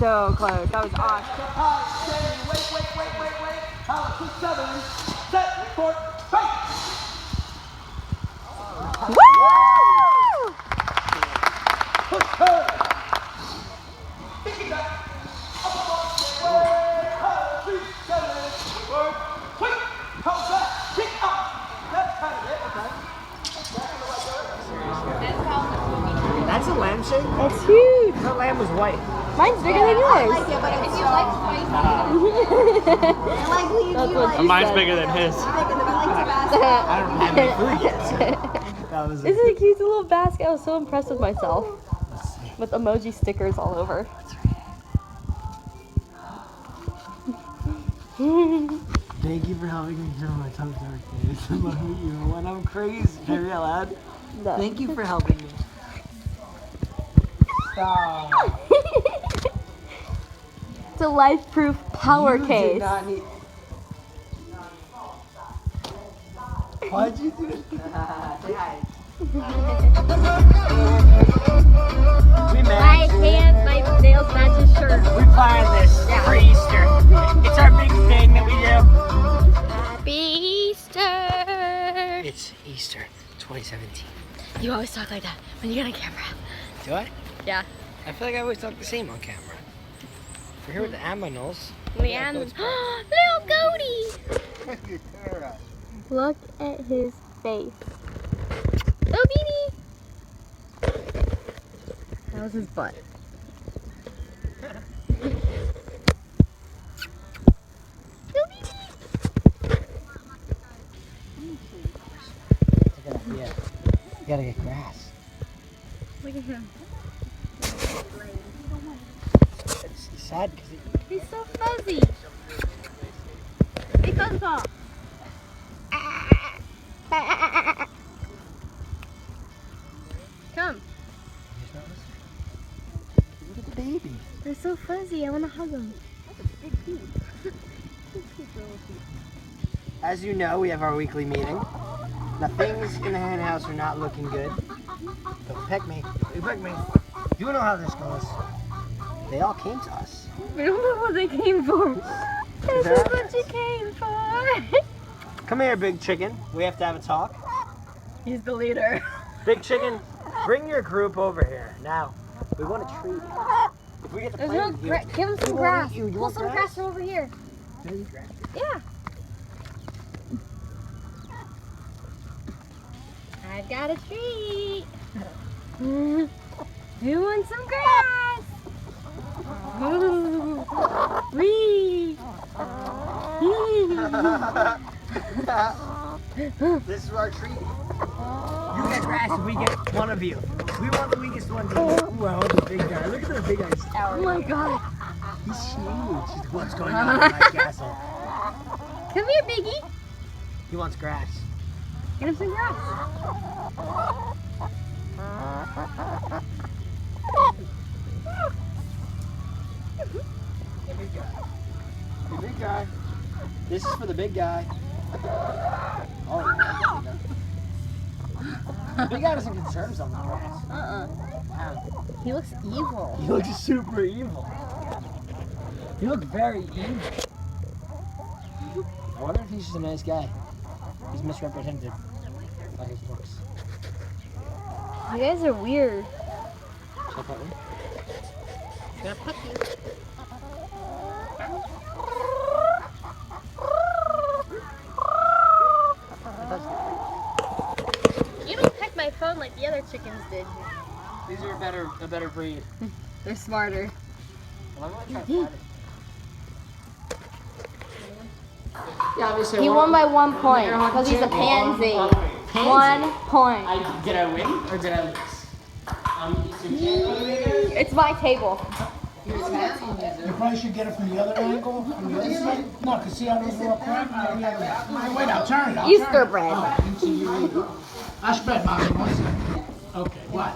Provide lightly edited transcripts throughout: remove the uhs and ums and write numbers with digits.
so close. That was awesome. Wait. Power 6-7. Set, court, fight. Woo! Push her. Pick it back. Up, power 3-7. Work. Quick. Hold back. Kick up. That's kind of it. Okay. That's a lamb shake? It's huge. That lamb was white. Mine's bigger than yours. If you like spicy, That's what she Mine's said. bigger than his. I I don't have any food yet. That was Isn't it cute? It's a little basket. I was so impressed with myself. With emoji stickers all over. Thank you for helping me through my tough dark days. I love you when I'm crazy. Can I read out loud? No. Thank you for helping me. Stop. It's a life-proof power You case. did not need... Why'd you do it? We My managed it. hands, my nails match his shirt. We planned this for Easter. It's our big thing that we do. Happy Easter! It's Easter 2017. You always talk like that when you get on camera. Do I? Yeah. I feel like I always talk the same on camera. We're here with the aminals. Little goatee! Look at his face. Little beanie! That was his butt. Little beanie! Yeah. You gotta get grass. Look at him. It's sad because He's so fuzzy. Hey, fuzzy paw. Come. Look at the baby. They're so fuzzy. I want to hug them. As you know, we have our weekly meeting. Now things in the hen house are not looking good. Don't peck me. Don't peck me. You know how this goes. They all came to us. We don't know what they came for. This is what you came for. Come here, big chicken. We have to have a talk. He's the leader. Big chicken, bring your group over here. Now, we want to treat you. If we get to There's play no with you, give him we some won't grass. eat you. You Pull want some grass? grass from over here. Can I eat grass? Yeah. I've got a treat. Who wants some grass? Wee. This is our treat. You get grass and we get one of you. We want the weakest one to eat. Well, the big guy. Look at the big guy. Oh my god. He's huge. What's going on in my castle? Come here, Biggie. He wants grass. Get him some grass. The big guy. The big guy. This is for the big guy. Oh, the big guy doesn't concern himself with grass. Wow. He looks evil. He looks super evil. You look very evil. I wonder if he's just a nice guy. He's misrepresented by his looks. You guys are weird. Should I pet him? Should I pet you? You don't peck my phone like the other chickens did. These are a better breed. They're smarter. Well, I'm gonna try to find it. Yeah, obviously. He won by 1 point because he's a pansy. 1 point. Did I win or did I lose? It's my table. You probably should get it from the other angle, from the other side. No, because see how those go up front? Wait, I'll turn it. Easter bread. I spread mine one second. Okay, what?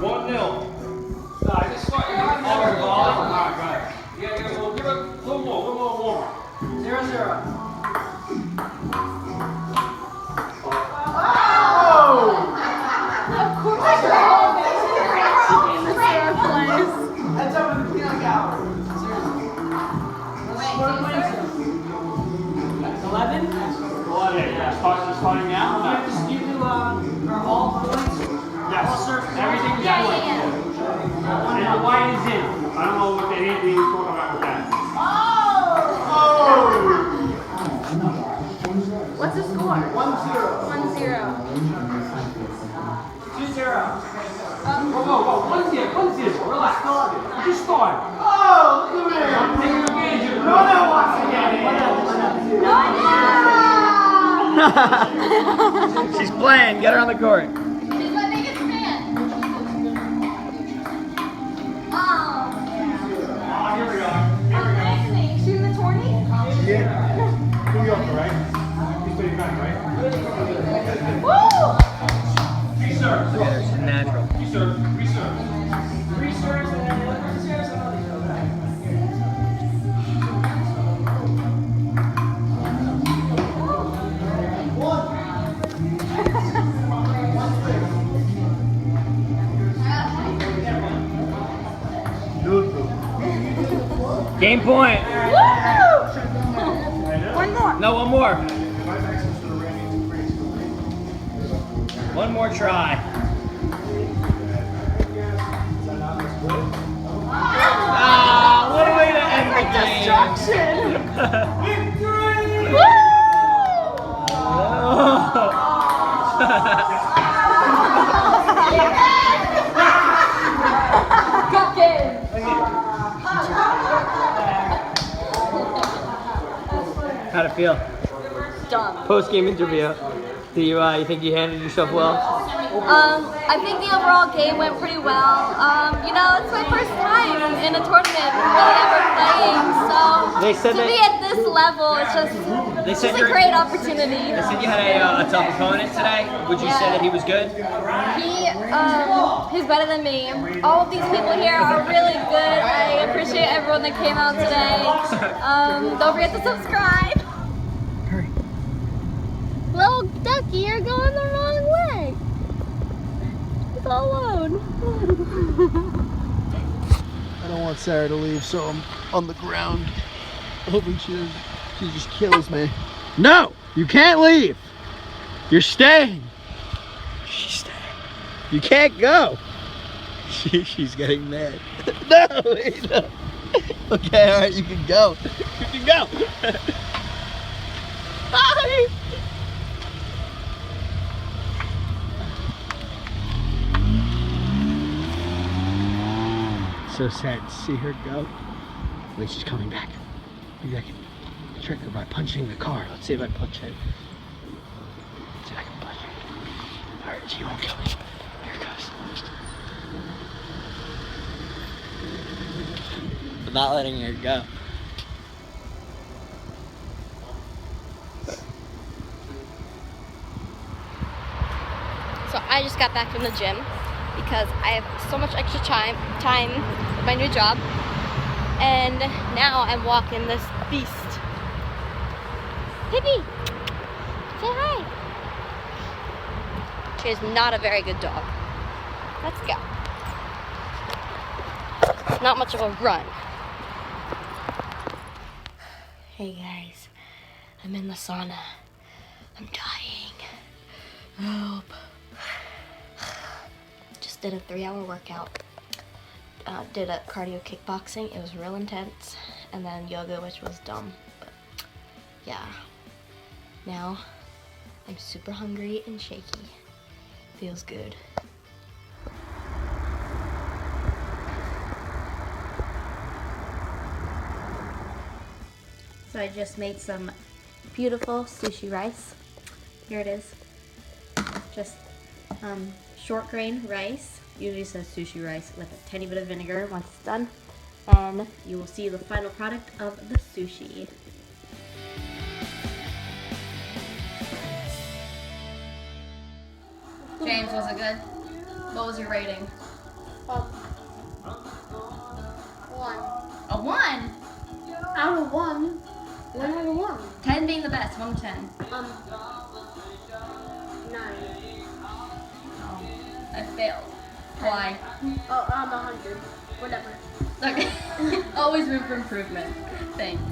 One nil. I just want you to have a ball. All right, go ahead. Yeah, well, give it Heads up in the peanut gallery. 11? 11, yeah. Starting now? No. You do are all points? Yes. All surfaces? Everything's points. And the white is in. I don't know what the anything you're talking about with that. What's the score? 1-0. 1-0. 2-0. Whoa, 1-0. Relax. You just started. Oh, look at me. I'm taking advantage of it. No, once again. She's playing. Get her on the court. She's my biggest fan. Oh, Here we go. amazing. She's in the tourney? Yeah. New Yorker, right? You say you're back, right? Woo! Reserve. Look at her. She's natural. Reserve. Reserve and then the other reserves and all these go back. Game point. One more. No, one more. One more try. Ah, what a way to end the game. Destruction. Good game. How'd it feel? Dumb. Post-game interview. Do you think you handled yourself well? I think the overall game went pretty well. You know, it's my first time in a tournament really ever playing, so They said to be at this level, it's just They said a great opportunity. They said you had a tough opponent today. Would you say that he was good? He's better than me. All of these people here are really good. I appreciate everyone that came out today. Don't forget to subscribe. Hurry. Little ducky, you're going the wrong way. It's all alone. I don't want Sarah to leave, so I'm on the ground, hoping she just kills me. No, you can't leave. You're staying. She's staying. You can't go. She's getting mad. No, wait, no. Okay, all right, you can go. You can go. Bye. So sad to see her go. Wait, she's coming back. Maybe I can trick her by punching the car. Let's see if I punch it. Let's see if I can punch it. Alright, she won't kill me. Here it goes. I'm not letting her go. So I just got back from the gym because I have so much extra time with my new job, and now I'm walking this beast. Pippi, say hi. She is not a very good dog. Let's go. Not much of a run. Hey guys, I'm in the sauna. I'm dying. Help. Just did a 3-hour workout. Did a cardio kickboxing. It was real intense. And then yoga, which was dumb. But yeah. Now I'm super hungry and shaky. Feels good. So I just made some beautiful sushi rice. Here it is. Just short grain rice. Usually says sushi rice with a tiny bit of vinegar once it's done. And you will see the final product of the sushi. James, was it good? What was your rating? 1. A 1? Out of 1. 101. 10 being the best. 1 to 10. 9. Oh, I failed. Why? Oh, 100. Whatever. Okay. Always room for improvement. Thanks.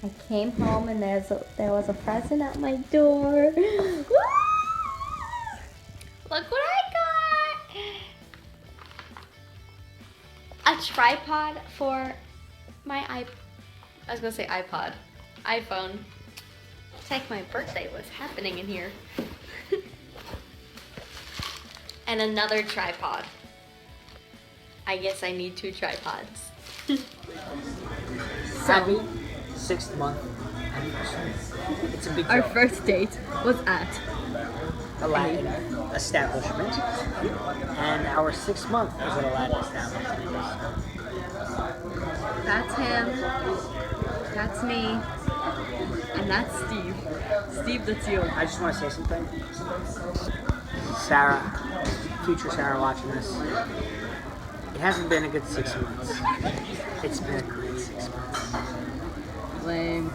I came home and there was a present at my door. Woo! Look what I got! A tripod for my iPhone. It's like my birthday was happening in here. And another tripod. I guess I need 2 tripods. Happy 6th month anniversary. It's a big Our deal. first date was at A Latin establishment. And our 6th month was at a Latin establishment. That's him. That's me. And that's Steve. Steve, that's you. I just want to say something. Sarah, future Sarah watching this. It hasn't been a good 6 months. It's been a great 6 months. Lame.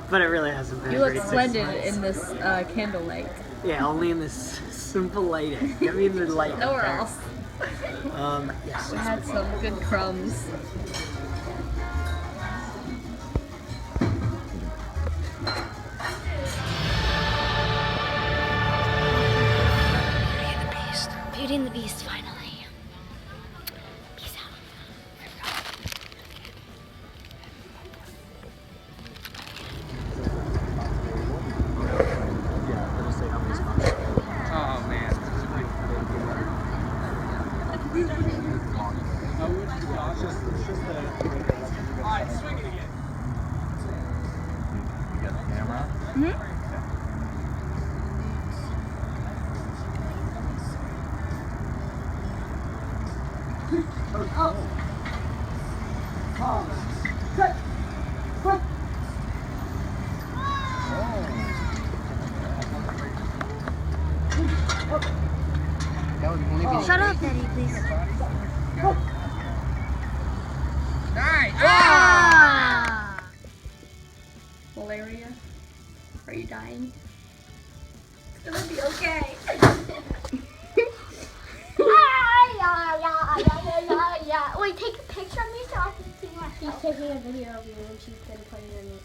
But it really hasn't been You a look great 6 splendid months. in this candlelight. Yeah, only in this simple lighting. Get me in the light. Nowhere else. Yes. I had some good crumbs. Beauty and the Beast, finally. Peace out. Oh man. Alright, swing it again. You got the camera? Shut up, Daddy, please. Malaria? Are you dying? It's gonna be okay. Wait, take a picture of me so I can see her. She's taking a video of you and she's gonna put it in it.